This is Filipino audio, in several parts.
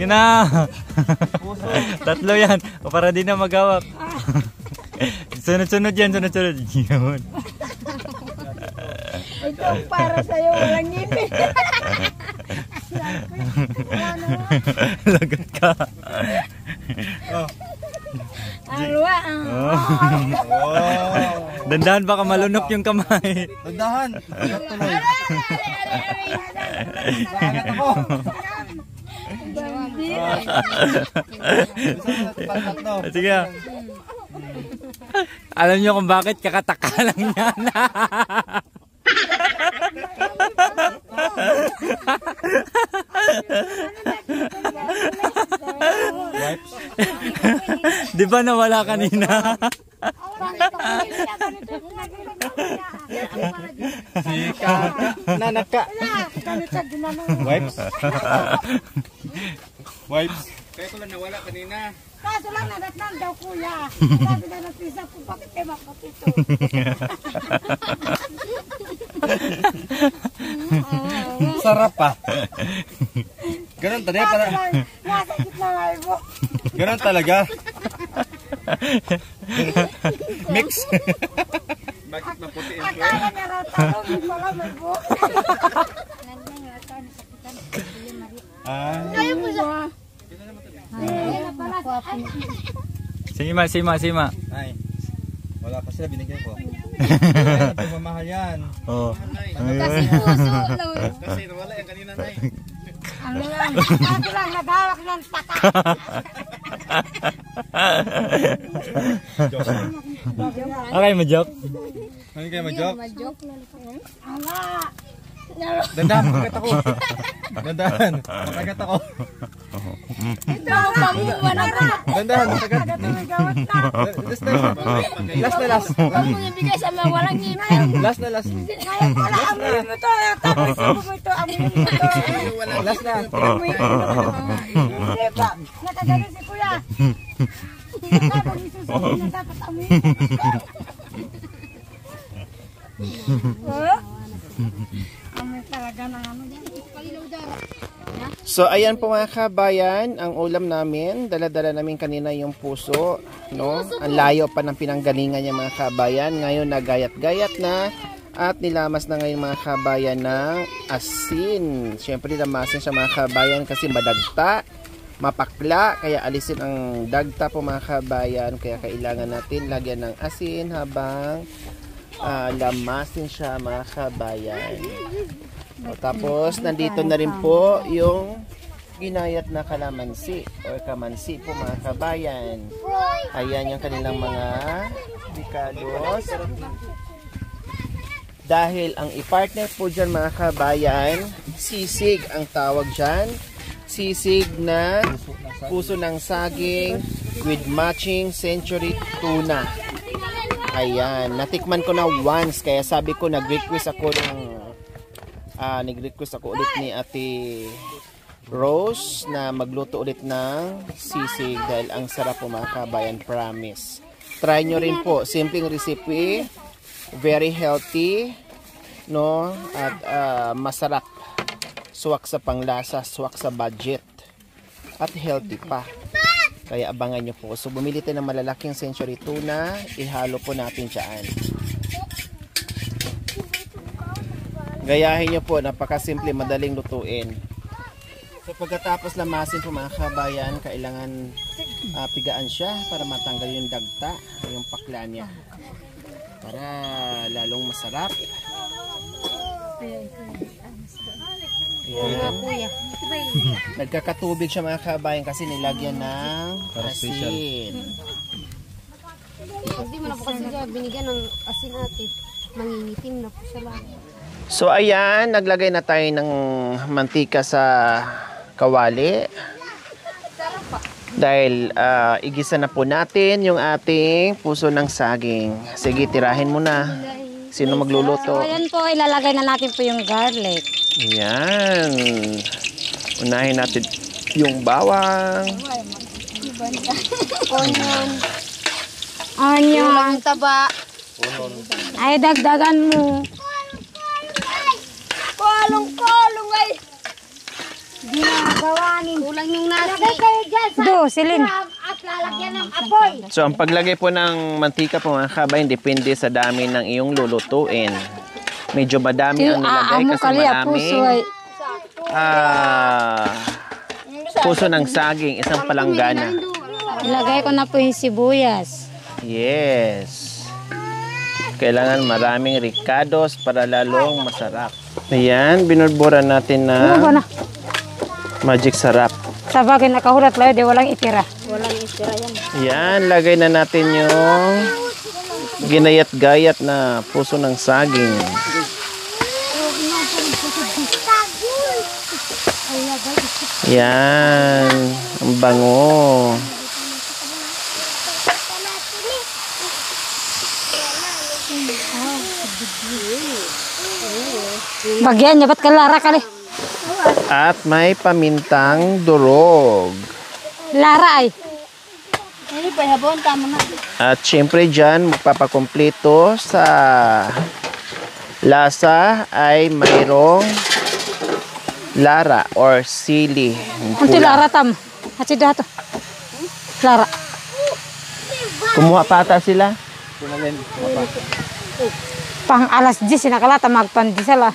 Sige na. Tatlo yan. O para di na magawak. Sunod-sunod yan. Sunod-sunod. Yun. Ito para sa'yo. Walang ngipin. Lagat ka. Alwa. Dandahan baka malunok yung kamay. Dandahan. Tuloy. Sige. Alam niyo kung bakit kakataka lang yan. Di ba nawala kanina? Sika. Nanaka. Wipes. Wipes. Kaya ko lang nawala kanina. Kaso lang nadatnan daw kuya. Sabi na nagpisa ko, bakit kayo makapito? Sarap pa. Ganun talaga para. Nasa gitna nga mo. Ganun talaga. Mix. Bakit maputi yung Akala niya raw talong, hindi pala may buhok. Kaya po siya. Sima. Ay. Wala pa sila binigyan ko. Ito mamahal yan. Oh. Kasi puso. Kasi nawala yan kanina na eh. Ano lang, ako lang naghawak ng taka. Okay, ma-joke. Ano kayo ma-joke? Ala. Dandahan, makagat ako. Dandahan, makagat ako. Ito ang pamuwan ako. Dandahan, makagat. Last na last. Huwag mo ibigay sa mga walang ngipin. Last na last. Kaya pala amoy mo to. Tapos mo ito, amoy mo to. Last na. Hindi pa. Nakagaling si kuya. Dapat isusunod na dapat amoy mo. Amoy talaga ng ano yan. So ayan po mga kabayan, ang ulam namin, dala-dala namin kanina yung puso, no? Ang layo pa ng pinanggalingan niya mga kabayan. Ngayon nagayat-gayat na at nilamas na ngayon mga kabayan ng asin. Siyempre lamasin siya mga kabayan kasi madagta, mapakla, kaya alisin ang dagta po mga kabayan. Kaya kailangan natin lagyan ng asin habang lamasin siya mga kabayan. O, tapos nandito na rin po yung ginayat na kalamansi or kamansi po mga kabayan. Ayan yung kanilang mga picados. Dahil ang i-partner po dyan mga kabayan, sisig ang tawag dyan. Sisig na puso ng saging with matching century tuna. Ayan, natikman ko na once kaya sabi ko nag-request ako ulit ni Ate Rose na magluto ulit ng sisig dahil ang sarap po mga kabayan, promise. Try nyo rin po, simpleng recipe, very healthy, no? At masarap, swak sa panglasa, swak sa budget, at healthy pa. Kaya abangan nyo po. So bumili tayo ng malalaking century tuna, ihalo po natin dyan. Gayahin nyo po, napakasimple, madaling lutuin. So pagkatapos lamasin po mga kabayan, kailangan pigaan siya para matanggal yung dagta, yung pakla niya. Para lalong masarap. Ayan. Nagkakatubig siya mga kabayan kasi nilagyan ng asin. Hindi mo na po kasi binigyan ng asin natin. Mangingitim na po siya lang. So ayan, naglagay na tayo ng mantika sa kawali. Dahil igisa na po natin yung ating puso ng saging. Sige, tirahin mo na. Sino magluluto? So ayan po, ilalagay na natin po yung garlic. Ayan. Unahin natin yung bawang. Onion. Taba. Ay, dagdagan mo. Kolong ay! Di na gawanin. Kulang yung nasi. Lagay kayo dyan sa Silin. at lalagyan ng apoy. So, ang paglagay po ng mantika po mga kabayan, depende sa dami ng iyong lulutuin. Medyo madami ang nilagay kasi maraming puso ng saging, isang palanggana. Ilagay ko na po yung sibuyas. Yes. Kailangan maraming ricados para lalong masarap. Ayan, binurburan natin na magic sarap. Sa bagay nakahulat lang, di walang itira. Yan, lagay na natin yung ginayat-gayat na puso ng saging. Yan, ang bango. Bagyan niya, ba't kalara ka li? At may pamintang durog. Lara ay. At syempre dyan, magpapakumpleto sa lasa ay mayroong lara or sili. Unti lara tam. Hatsi dato. Lara. Kumuha pata sila. Pang alas 10, nakalata magpandisal ah.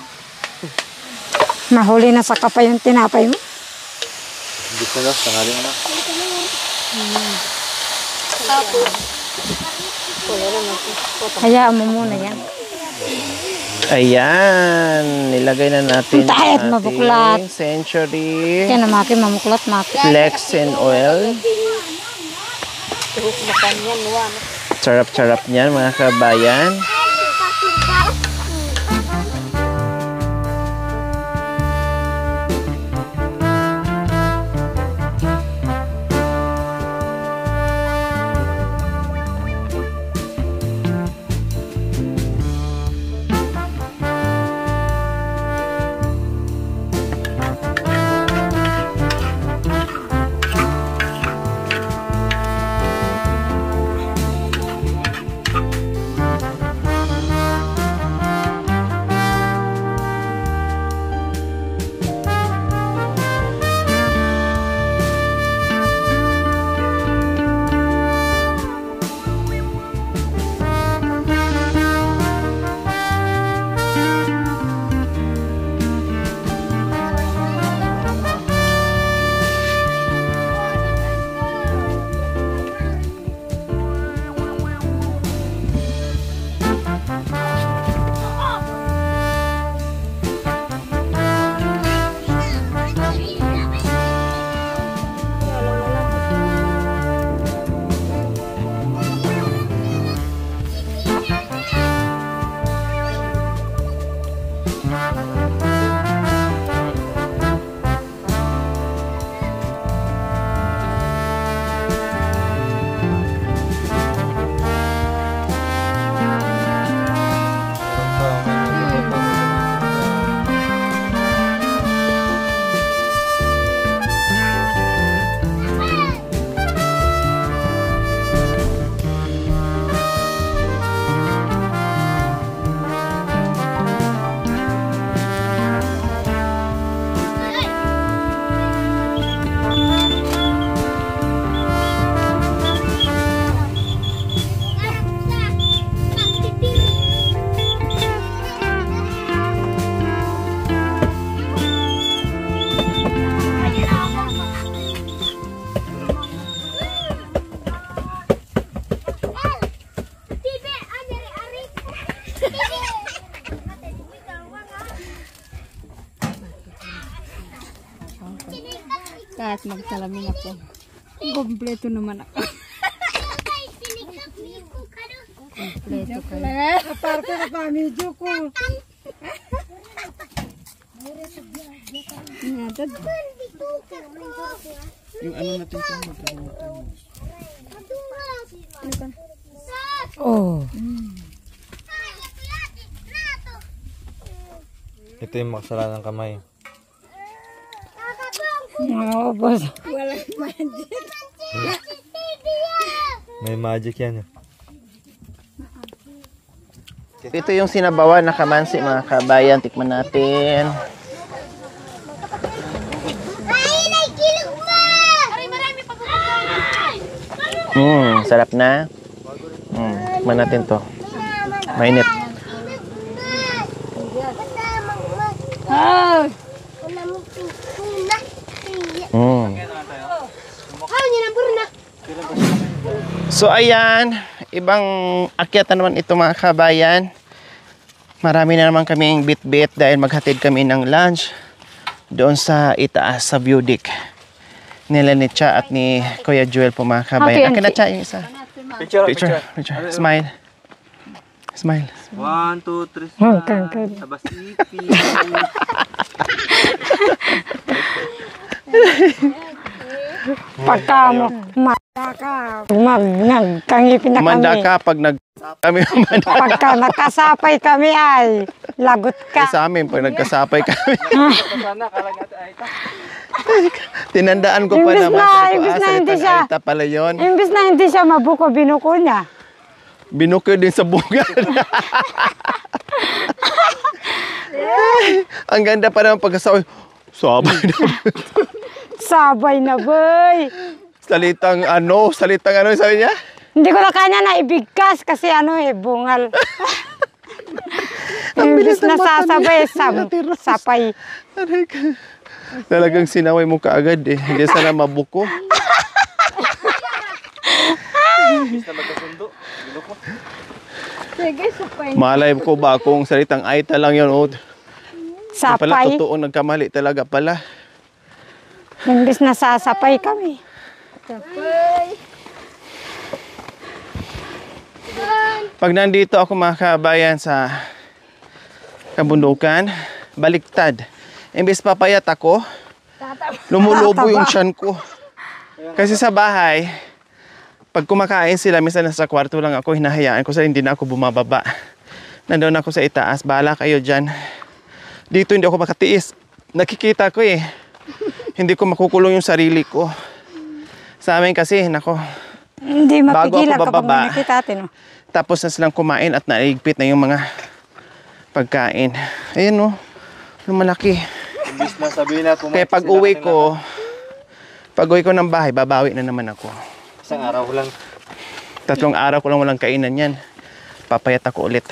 Mahuli na sa kapay yung tinapay mo. Gusto na, tanghali na. Hayaan mo muna yan. Ayan, nilagay na natin Tahit, ang mabuklat. ating Century Yan na maki, mamuklat maki. Flex and Oil. Sarap-sarap niyan mga kabayan. Kahit magsalamin ako. Kompleto naman ako. Kompleto ka. Aparte na pa, medyo ko. Yung ano natin sa Oh. Ito yung makasalanan ng kamay. Oo, boss. May magic yan. Ito yung sinabawan na kamansi mga kabayan. Tikman natin. Sarap na. Man natin to. Mainit. Ay! So ayan, ibang akyatan naman ito mga kabayan. Marami na naman kaming bit-bit dahil maghatid kami ng lunch doon sa itaas sa view deck nila ni Cha at ni Kuya Joel po mga kabayan. Akin na Cha yung isa. Picture. Smile. Smile. 1, 2, 3, Tabas ipi. Pagka nagkangipin na kami. Manda ka pag kami umanda. Pagka nakasapay kami ay lagot ka. Sa amin pag nagkasapay kami. Tinandaan ko pa Imbis naman na- sa imbis na hindi Salitang siya- Aita pala yun. Imbis na hindi siya mabuko, binuko niya. Binuko din sa bugan. Ang ganda pa naman pagkasabi. Sabay na. Sabay na, boy. Salitang ano sabi niya? Hindi ko na kanya na ibigkas kasi bungal. Imbis na sasabay, sapay. Aray ka. Talagang sinaway mo kaagad eh. Hindi sana mabuko. Sige, sapay. Malay ko ba kung salitang Aita lang yun. Oh. Pala Sapay. totoo nagkamali talaga pala. Imbis na sasapay kami. Pag nandito ako mga kabayan sa kabundukan, baliktad. Imbes papayat ako, lumulubo yung tiyan ko. Kasi sa bahay, pag kumakain sila, minsan nasa kwarto lang ako, hinahayaan ko sila, hindi na ako bumababa. Nandoon ako sa itaas, bahala kayo dyan. Dito hindi ako makatiis. Nakikita ko eh. Hindi ko makukulong yung sarili ko. Sa amin kasi, nako, Hindi bago mapigilan ako kapag bababa, nakita natin. Oh. tapos na silang kumain at naigpit na yung mga pagkain. Ayun oh, lumalaki. Imbis na sabihin na Kaya pag uwi ko ng bahay, babawi na naman ako. isang araw lang. 3 araw ko lang walang kainan yan. Papayat ako ulit.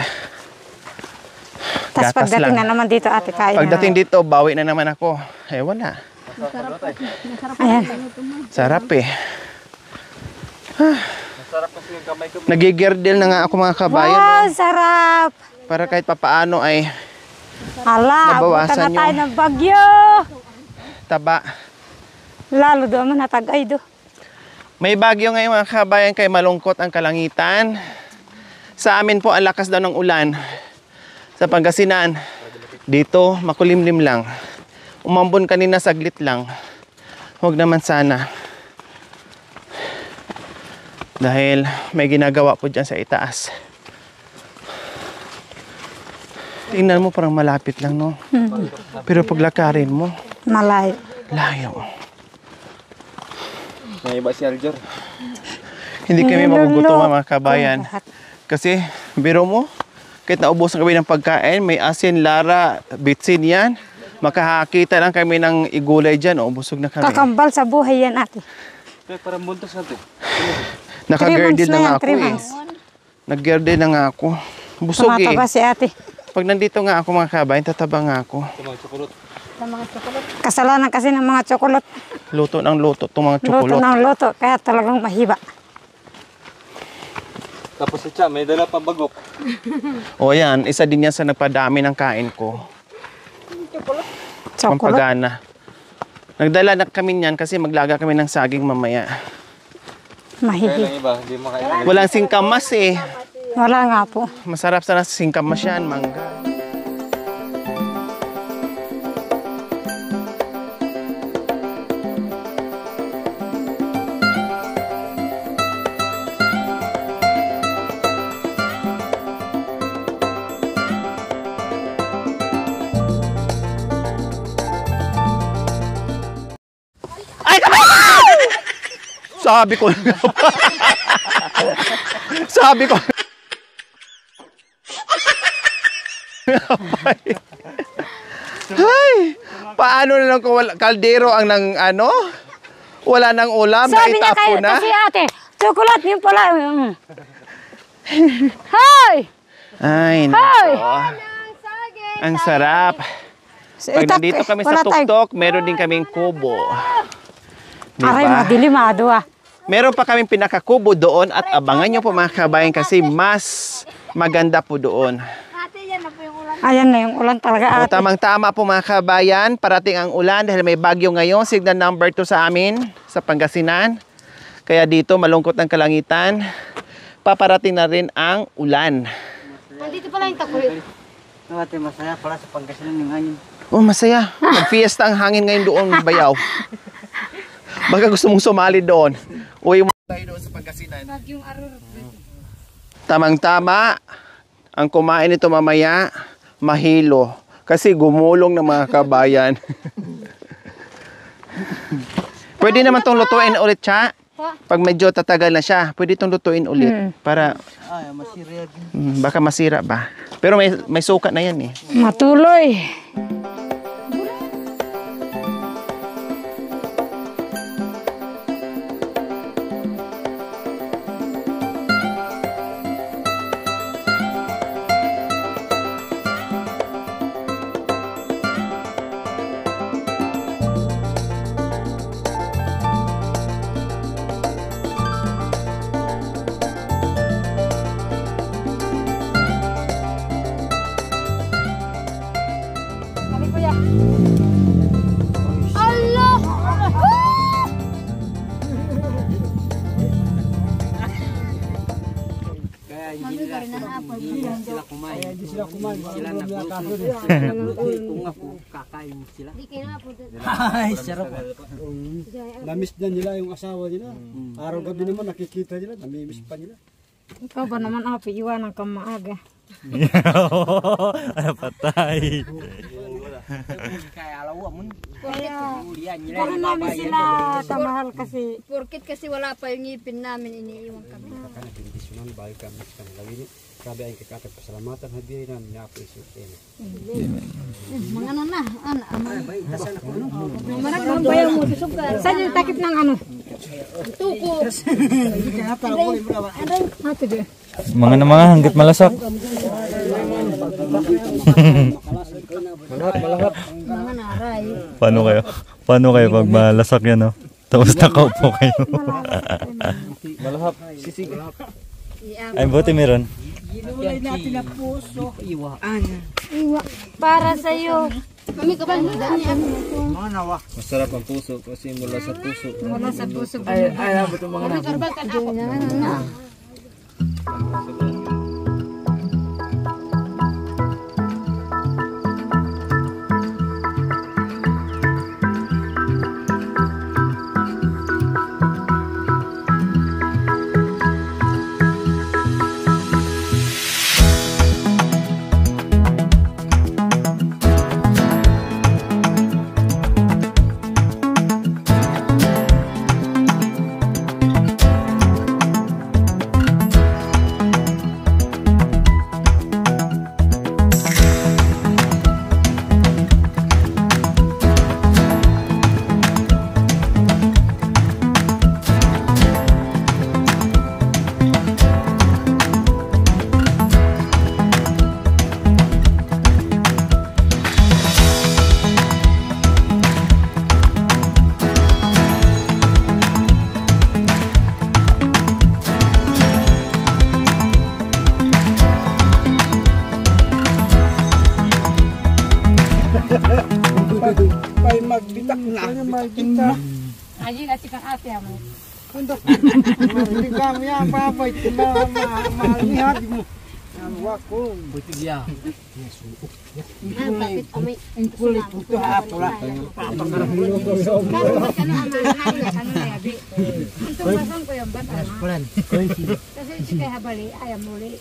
Tapos Gatas pagdating lang. na naman dito, ate, kain Pagdating na. dito, bawi na naman ako. Eh wala. Ayan. Sarap eh. Masarap kasi yung kamay ko. Nagigirdil na nga ako mga kabayan. Wow, sarap! Para kahit papaano ay Hala, Nabawasan abutan na yung- tayo ng bagyo! taba. Lalo doon man natagay do. May bagyo ngayon mga kabayan, kay malungkot ang kalangitan. Sa amin po ang lakas daw ng ulan. Sa Pangasinan, dito makulimlim lang. Umambon kanina saglit lang. Huwag naman sana. Dahil may ginagawa po dyan sa itaas. Tingnan mo parang malapit lang no. Pero paglakarin mo, Malayo. layo. May iba si Aljor. Hindi kami magugutom mga kabayan. Lahat. Kasi, biro mo, kahit naubos na kami ng pagkain, may asin, lara, bitsin yan. Makakakita lang kami ng igulay dyan, o busog na kami. Kakambal sa buhay yan, ate. Kaya parang buntos natin. Naka-girded 3 months na nga yan, ako 3 eh. months. Nag-girded na nga ako. Busog eh. Tumataba si ate. Pag nandito nga ako mga kabayan, tataba nga ako. Ito mga chocolate. Kasalanan kasi ng mga tsokolot. Luto ng luto itong mga Luto tsokolot. ng luto, kaya talagang mahiba. Tapos si Cha, may dala pa bagok. O yan, isa din yan sa nagpadami ng kain ko. Tsokolot. Pampagana. Nagdala na kami niyan kasi maglaga kami ng saging mamaya. Kaya Mahihi. lang iba, hindi makain. Walang singkamas eh. Wala nga po. Masarap sana sa singkamas yan, mangga. Ay, sabi ko nga ba? Sabi ko. Ay, paano na lang kung kaldero ang nang ano? Wala nang ulam, Sabi niya naitapo kayo, na. kasi ate, Chocolate, yun pala. Hi! Ay, nako. Ang sarap. Pag nandito kami sa tuktok, meron din kaming kubo. Aray, mga dilimado ah. Meron pa kaming pinakakubo doon at abangan nyo po mga kabayan kasi mas maganda po doon. Ayan na yung ulan talaga ate. Tamang-tama po mga kabayan, parating ang ulan dahil may bagyo ngayon, signal number 2 sa amin, sa Pangasinan. Kaya dito malungkot ang kalangitan, paparating na rin ang ulan. Nandito pala yung takulit. Ate, masaya pala sa Pangasinan yung hangin. Oh, masaya. Mag-fiesta ang hangin ngayon doon, Bayaw. Baka gusto mong sumali doon. Uwi mo tayo doon sa Pangasinan. Bagyong arur. Tamang-tama, ang kumain nito mamaya, mahilo. Kasi gumulong ng mga kabayan. Pwede naman itong lutuin ulit, Cha. Pag medyo tatagal na siya, pwede itong lutuin ulit. Para, Masira. baka masira ba. Pero may sukat na yan eh. Matuloy. Allah! Hindi sila kumain. Sila nagluto. Kung ako, kakain sila. Di kayo na po. Ay, sarap. Namiss na nila yung asawa nila. Araw-gabi naman nakikita nila, namimiss pa nila. Ikaw ba naman api, iwanan ka maaga. Ano patay. Kaya Kaya namin sila tamahal kasi. porkit kasi wala pa yung ngipin namin, iniiwan kami. Karena bindisunan baik kami sekarang lagi ini. Sabi ang kakata keselamatan hadirin namin na-appreciate. Mga ano na, Marag bayaw mo susugan. Saan yung takip ng ano? tuko. Ate de. Mga na mga hanggat malasak. Mga naray. Paano kayo pag malasak yan, no? Tapos nakaupo kayo. Ay, buti meron. Iwa. Para sa'yo. Kami kabangidan niya. Masarap ang puso kasi mula sa puso. Wala sa puso. Ay, ito mga Kami karbakan ako. Ay magbitak na. Ayun at kang ate mo. Hindi kami ang babay. Mahalihat mo. Wako. Ang kulit puto hapula. Tumasan ko yung bata. Kasi si kay habali ayam muli.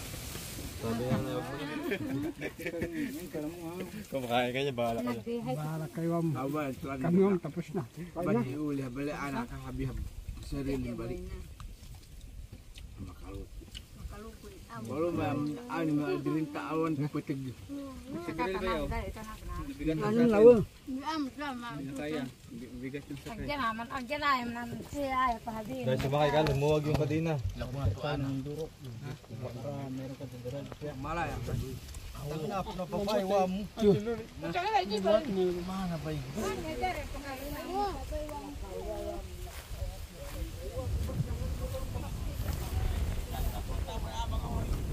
Kumakain ka niya, bahala ka niya. Bahala kayo kami ang tapos na. Bali uli bali anak habihab sarili bali. Walo ma'am, ano na diring kaawan putig. Ano lawa? Dahil sumakay ka, lumuwag yung kadena. Malaya.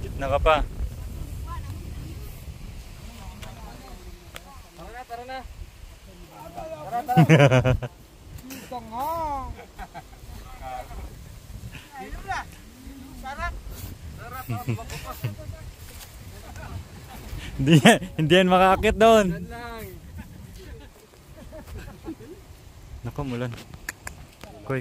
Gitna ka pa. Tara na. Hindi yan makakakit doon. Naku, mulan. Koy.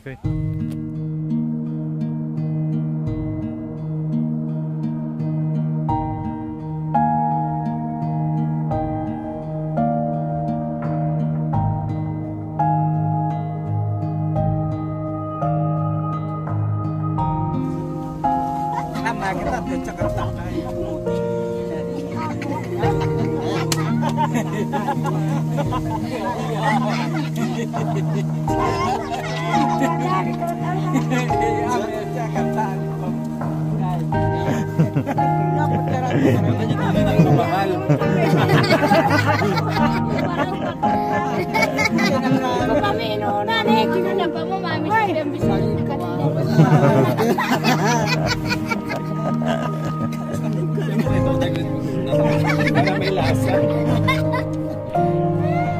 Para may lasa.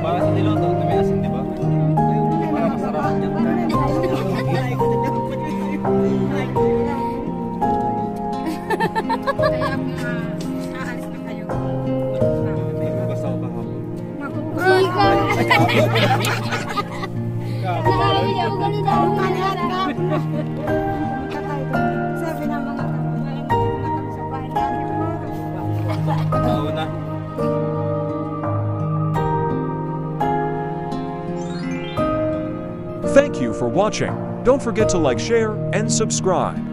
Para sa niloto na may asin, di ba? Para masarap niya. Kaya kung aalis na kayo. Hindi ko basta ako kahapon. Sabi ng mga sa bahay namin. Mauna. Thank you for watching. Don't forget to like, share, and subscribe.